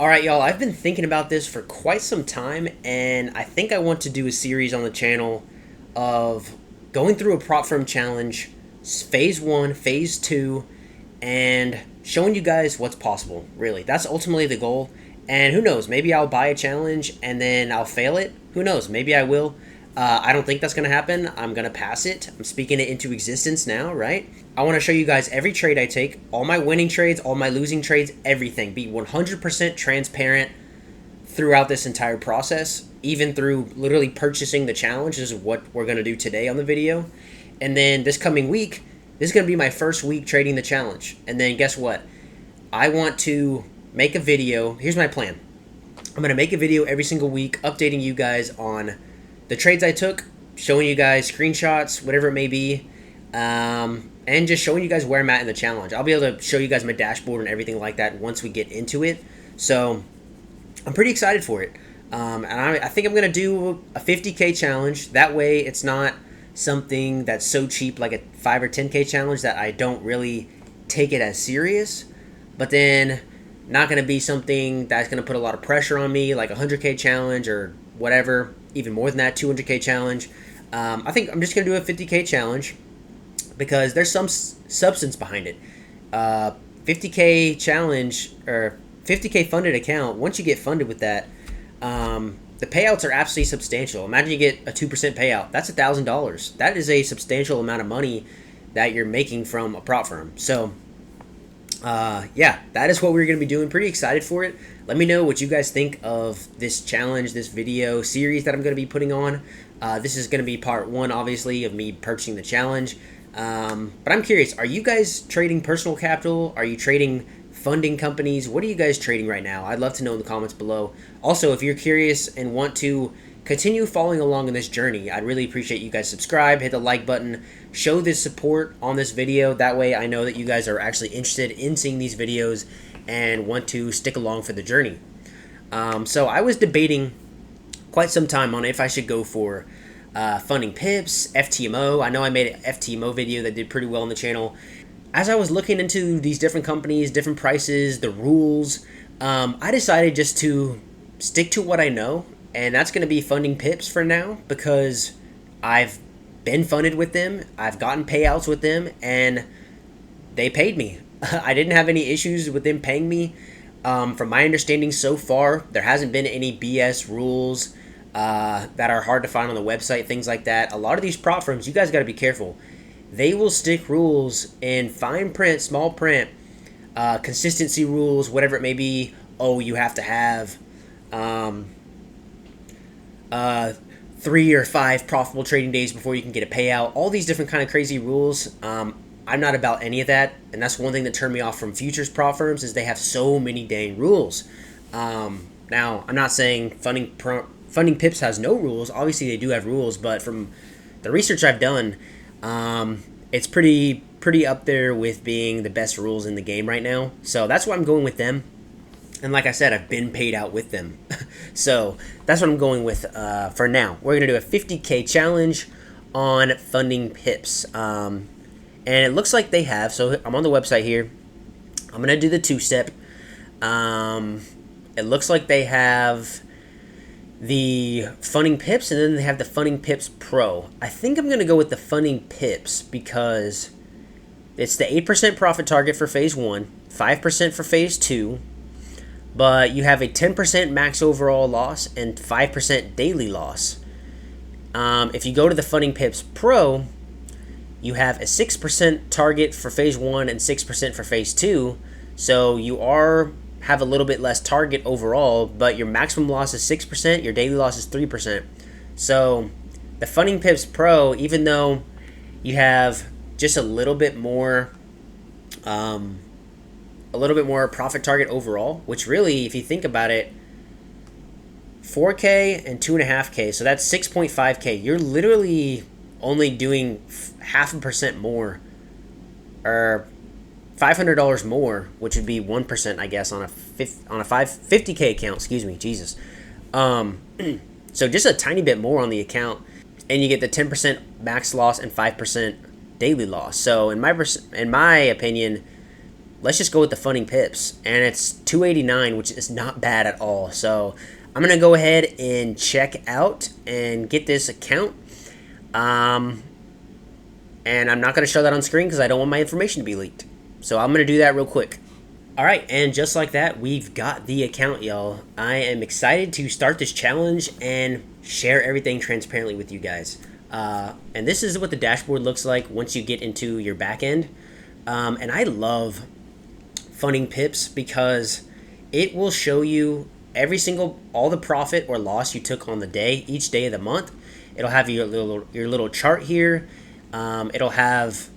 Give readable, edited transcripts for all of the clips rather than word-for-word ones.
Alright, y'all, I've been thinking about this for quite some time, and I think I want to do a series on the channel of going through a prop firm challenge, phase 1, phase 2, and showing you guys what's possible, really. That's ultimately the goal, and who knows, maybe I'll buy a challenge and then I'll fail it. Who knows, maybe I will. I don't think that's going to happen. I'm going to pass it. I'm speaking it into existence now, right? I want to show you guys every trade I take, all my winning trades, all my losing trades, everything. Be 100% transparent throughout this entire process, even through literally purchasing the challenge. This is what we're going to do today on the video. And then this coming week, this is going to be my first week trading the challenge. And then guess what? I want to make a video. Here's my plan. I'm going to make a video every single week updating you guys on the trades I took, showing you guys screenshots, whatever it may be, and just showing you guys where I'm at in the challenge. I'll be able to show you guys my dashboard and everything like that once we get into it. So I'm pretty excited for it. And I think I'm going to do a 50K challenge. That way it's not something that's so cheap like a 5 or 10K challenge that I don't really take it as serious. But then not going to be something that's going to put a lot of pressure on me like a 100K challenge or whatever, even more than that, 200K challenge. I think I'm just going to do a 50K challenge because there's some substance behind it. 50K challenge or 50K funded account, once you get funded with that, the payouts are absolutely substantial. Imagine you get a 2% payout. That's $1,000. That is a substantial amount of money that you're making from a prop firm. So yeah, that is what we're going to be doing. Pretty excited for it. Let me know what you guys think of this challenge, this video series that I'm going to be putting on. This is going to be part 1, obviously, of me purchasing the challenge. But I'm curious, are you guys trading personal capital? Are you trading funding companies? What are you guys trading right now? I'd love to know in the comments below. Also, if you're curious and want to continue following along in this journey, I'd really appreciate you guys subscribe, hit the like button, show this support on this video. That way I know that you guys are actually interested in seeing these videos and want to stick along for the journey. So I was debating quite some time on if I should go for funding pips, ftmo. I know I made an ftmo video that did pretty well on the channel. As I was looking into these different companies, different prices, the rules, I decided just to stick to what I know, and that's going to be funding pips for now because I've been funded with them, I've gotten payouts with them, and they paid me. I didn't have any issues with them paying me. From my understanding so far, there hasn't been any BS rules that are hard to find on the website, things like that. A lot of these prop firms, you guys got to be careful. They will stick rules in fine print, small print, consistency rules, whatever it may be. Oh, you have to have 3 or 5 profitable trading days before you can get a payout. All these different kind of crazy rules. I'm not about any of that, and that's one thing that turned me off from futures prop firms is they have so many dang rules. Now, I'm not saying funding pips has no rules. Obviously, they do have rules, but from the research I've done, it's pretty up there with being the best rules in the game right now. So that's why I'm going with them. And like I said, I've been paid out with them. So that's what I'm going with for now. We're going to do a 50K challenge on funding pips. And it looks like they have. So I'm on the website here. I'm going to do the 2-step. It looks like they have the funding pips, and then they have the funding pips pro. I think I'm going to go with the funding pips because it's the 8% profit target for phase 1, 5% for phase 2, but you have a 10% max overall loss and 5% daily loss. If you go to the funding pips pro, you have a 6% target for phase 1 and 6% for phase 2, so you have a little bit less target overall, but your maximum loss is 6%, your daily loss is 3%. So the funding pips pro, even though you have just a little bit more profit target overall, which really, if you think about it, 4K and 2.5K, so that's 6.5K. You're literally only doing 0.5% more, or $500 more, which would be 1%, I guess, on a 50K account. Excuse me, Jesus. So just a tiny bit more on the account, and you get the 10% max loss and 5% daily loss. So in my opinion, let's just go with the funding pips, and it's 289, which is not bad at all. So I'm gonna go ahead and check out and get this account. And I'm not gonna show that on screen because I don't want my information to be leaked. So I'm gonna do that real quick. All right, and just like that, we've got the account, y'all. I am excited to start this challenge and share everything transparently with you guys. And this is what the dashboard looks like once you get into your back end. And I love funding pips because it will show you all the profit or loss you took on the day, each day of the month. It'll have your little chart here. It'll have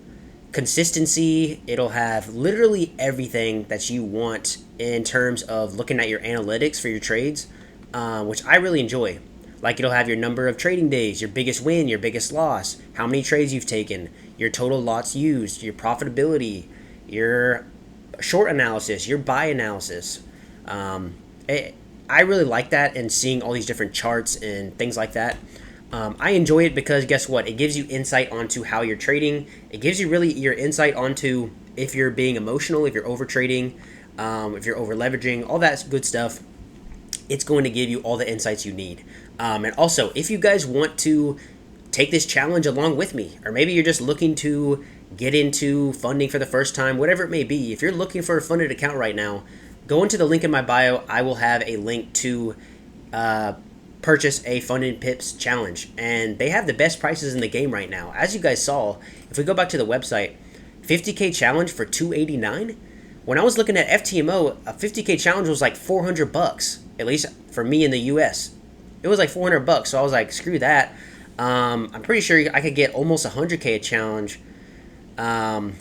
consistency. It'll have literally everything that you want in terms of looking at your analytics for your trades, which I really enjoy. Like, it'll have your number of trading days, your biggest win, your biggest loss, how many trades you've taken, your total lots used, your profitability, your short analysis, your buy analysis. I really like that, and seeing all these different charts and things like that. I enjoy it because guess what? It gives you insight onto how you're trading. It gives you really your insight onto if you're being emotional, if you're over trading, if you're over leveraging, all that good stuff. It's going to give you all the insights you need. And also, if you guys want to take this challenge along with me, or maybe you're just looking to get into funding for the first time, whatever it may be, if you're looking for a funded account right now, go into the link in my bio. I will have a link to purchase a funded pips challenge, and they have the best prices in the game right now. As you guys saw, if we go back to the website, 50k challenge for 289. When I was looking at FTMO, a 50k challenge was like $400, at least for me in the US. It was like $400, so I was like, screw that. I'm pretty sure I could get almost 100k challenge. Yeah,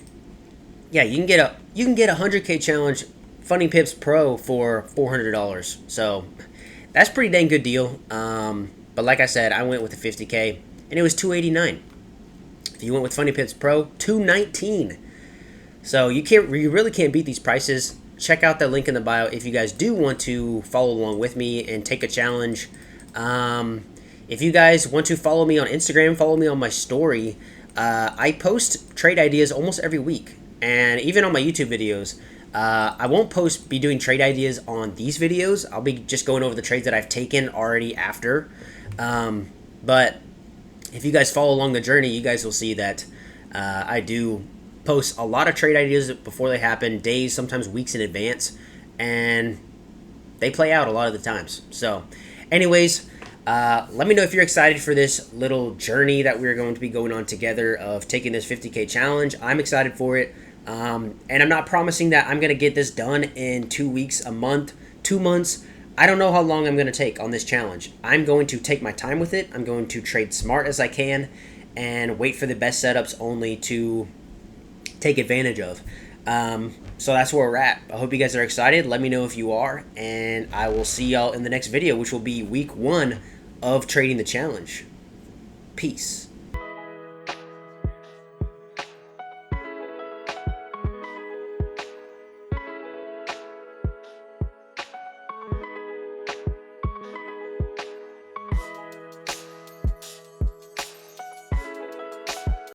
you can get a 100k challenge funding pips pro for $400. So that's a pretty dang good deal. But like I said, I went with the 50k, and it was 289. If you went with funding pips pro, 219. So you really can't beat these prices. Check out the link in the bio if you guys do want to follow along with me and take a challenge. If you guys want to follow me on Instagram, follow me on my story. I post trade ideas almost every week, and even on my YouTube videos. I won't be doing trade ideas on these videos. I'll be just going over the trades that I've taken already after. But if you guys follow along the journey, you guys will see that I do post a lot of trade ideas before they happen, days, sometimes weeks in advance, and they play out a lot of the times. So anyways, let me know if you're excited for this little journey that we're going to be going on together of taking this 50k challenge. I'm excited for it. And I'm not promising that I'm going to get this done in 2 weeks, a month, 2 months. I don't know how long I'm going to take on this challenge. I'm going to take my time with it. I'm going to trade smart as I can and wait for the best setups only to take advantage of. So that's where we're at. I hope you guys are excited. Let me know if you are, and I will see y'all in the next video, which will be week 1 of trading the challenge. Peace.